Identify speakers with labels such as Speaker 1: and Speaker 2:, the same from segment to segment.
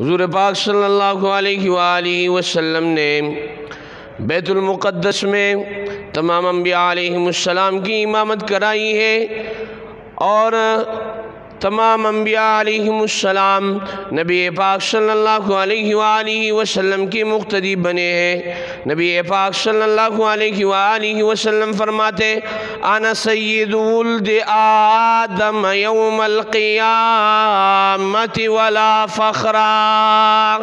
Speaker 1: حضور پاک صلی اللہ علیہ وآلہ وسلم نے بیت المقدس میں تمام انبیاء علیہم السلام کی امامت کرائی ہے، اور تمام انبیاء علیہم السلام نبی پاک صلی اللہ علیہ وآلہ وسلم کی مقتدی بنے ہیں۔ نبی پاک صلی اللہ علیہ وآلہ وسلم فرماتے انا سید ولد آدم یوم القیامت ولا فخرا۔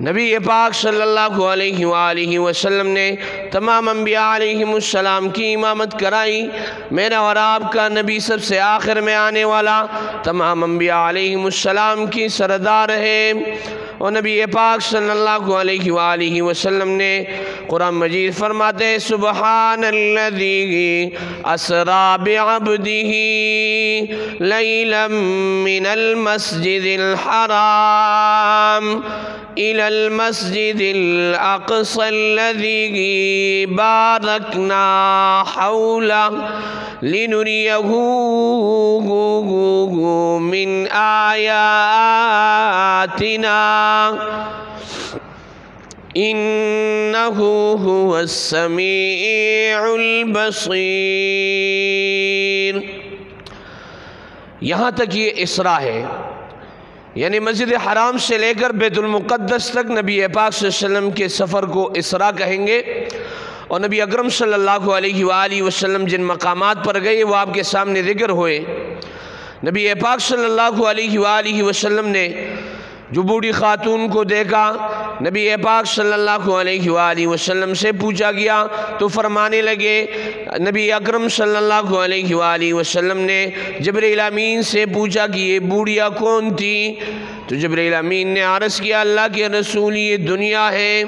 Speaker 1: نبی پاک صلی اللہ علیہ وآلہ وسلم نے تمام انبیاء علیہم السلام کی امامت کرائی۔ میرا اور آپ کا نبی سب سے آخر میں آنے والا تمام انبیاء علیہم السلام کی سردار ہے، اور نبی پاک صلی اللہ علیہ وآلہ وسلم نے قرآن مجید فرماتے سبحان الذی اسری بعبدہ لیلا من المسجد الحرام إلى المسجد الأقصى الذي باركنا حوله لنريه من آياتنا إنه هو السميع البصير۔ یہاں تک یہ اسراء ہے، یعنی مسجد حرام سے لے کر بیت المقدس تک نبی پاک صلی اللہ علیہ وسلم کے سفر کو اسراء کہیں گے، اور نبی اکرم صلی اللہ علیہ وآلہ وسلم جن مقامات پر گئے وہ آپ کے سامنے ذکر ہوئے۔ نبی پاک صلی اللہ علیہ وآلہ وسلم نے جو بوڑھی خاتون کو دیکھا، نبی پاک صلی اللہ علیہ وآلہ وسلم سے پوچھا گیا تو فرمانے لگے، نبی اکرم صلی اللہ علیہ وآلہ وسلم نے جبرائیل امین سے پوچھا کہ یہ بوڑھیا کون تھی؟ تو جبرائیل امین نے عرض کیا اللہ کے رسول یہ دنیا ہے،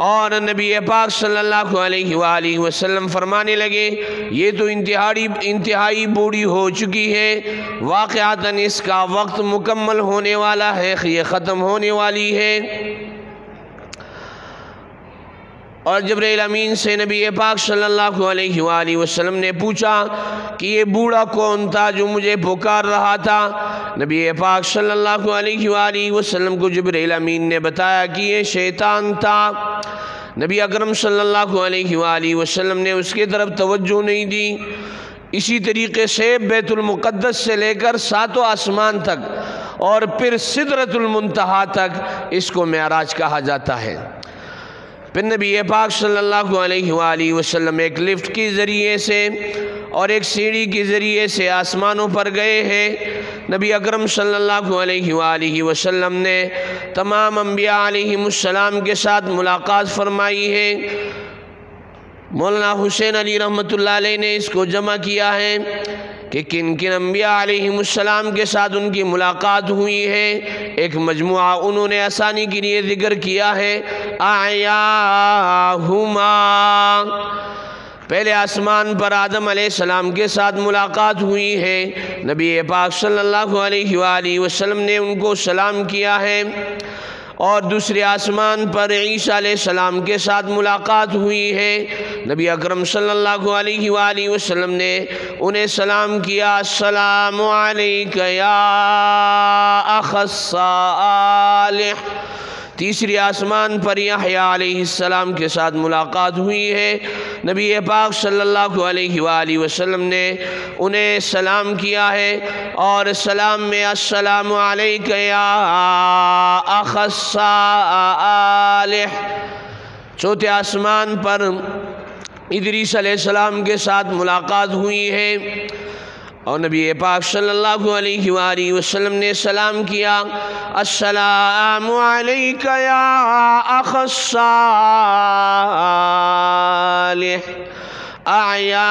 Speaker 1: اور نبی پاک صلی اللہ علیہ وآلہ وسلم فرمانے لگے یہ تو انتہائی بوڑھی ہو چکی ہے، واقعتاً اس کا وقت مکمل ہونے والا ہے، یہ ختم ہونے والی ہے۔ اور جبرائیل امین سے نبی پاک صلی اللہ علیہ وآلہ وسلم نے پوچھا کہ یہ بوڑھا کون تھا جو مجھے پکار رہا تھا؟ نبی پاک صلی اللہ علیہ وآلہ وسلم کو جبرائیل امین نے بتایا کہ یہ شیطان تھا۔ نبی اکرم صلی اللہ علیہ وآلہ وسلم نے اس کی طرف توجہ نہیں دی۔ اسی طریقے سے بیت المقدس سے لے کر ساتوں آسمان تک اور پھر سدرۃ المنتہا تک اس کو معراج کہا جاتا ہے۔ پھر نبی پاک صلی اللہ علیہ وآلہ وسلم ایک لفٹ کے ذریعے سے اور ایک سیڑھی کے ذریعے سے آسمانوں پر گئے ہیں۔ نبی اکرم صلی اللہ علیہ وآلہ وسلم نے تمام انبیاء علیہم السلام کے ساتھ ملاقات فرمائی ہے۔ مولانا حسین علی رحمۃ اللہ علیہ نے اس کو جمع کیا ہے کہ کن کن انبیاء علیہم السلام کے ساتھ ان کی ملاقات ہوئی ہے، ایک مجموعہ انہوں نے آسانی کے لیے ذکر کیا ہے۔ اعیاہما، پہلے آسمان پر آدم علیہ السلام کے ساتھ ملاقات ہوئی ہے، نبی پاک صلی اللہ علیہ وآلہ وسلم نے ان کو سلام کیا ہے، اور دوسرے آسمان پر عیسیٰ علیہ السلام کے ساتھ ملاقات ہوئی ہے، نبی اکرم صلی اللہ علیہ وآلہ وسلم نے انہیں سلام کیا السلام علیک یا اخ الصالح۔ تیسری آسمان پر یحییٰ علیہ السلام کے ساتھ ملاقات ہوئی ہے، نبی پاک صلی اللہ علیہ وآلہ وسلم نے انہیں سلام کیا ہے، اور سلام میں السلام علیک یا اخ الصالح۔ چوتھے آسمان پر ادریس علیہ السلام کے ساتھ ملاقات ہوئی ہے، اور نبی پاک صلی اللہ علیہ وآلہ وسلم نے سلام کیا السلام علیک یا اخ الصالح اعیاہما۔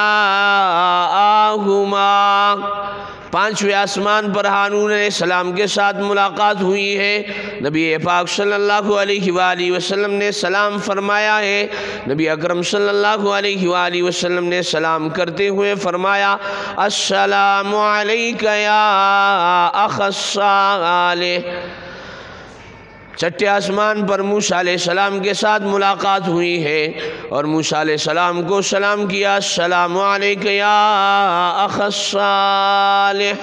Speaker 1: پانچویں آسمان پر ہارون علیہ السلام کے ساتھ ملاقات ہوئی ہے، نبی پاک صلی اللہ علیہ وآلہ وسلم نے سلام فرمایا ہے، نبی اکرم صلی اللہ علیہ وآلہ وسلم نے سلام کرتے ہوئے فرمایا السلام علیک یا اخ الصالح۔ چھٹے آسمان پر موسیٰ علیہ السلام کے ساتھ ملاقات ہوئی ہے اور موسیٰ علیہ السلام کو سلام کیا السلام علیک یا اخ الصالح۔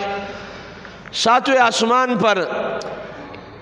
Speaker 1: ساتویں آسمان پر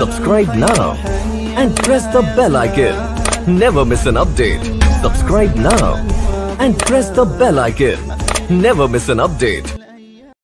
Speaker 2: Subscribe now and press the bell icon. Never miss an update. Subscribe now and press the bell icon. Never miss an update.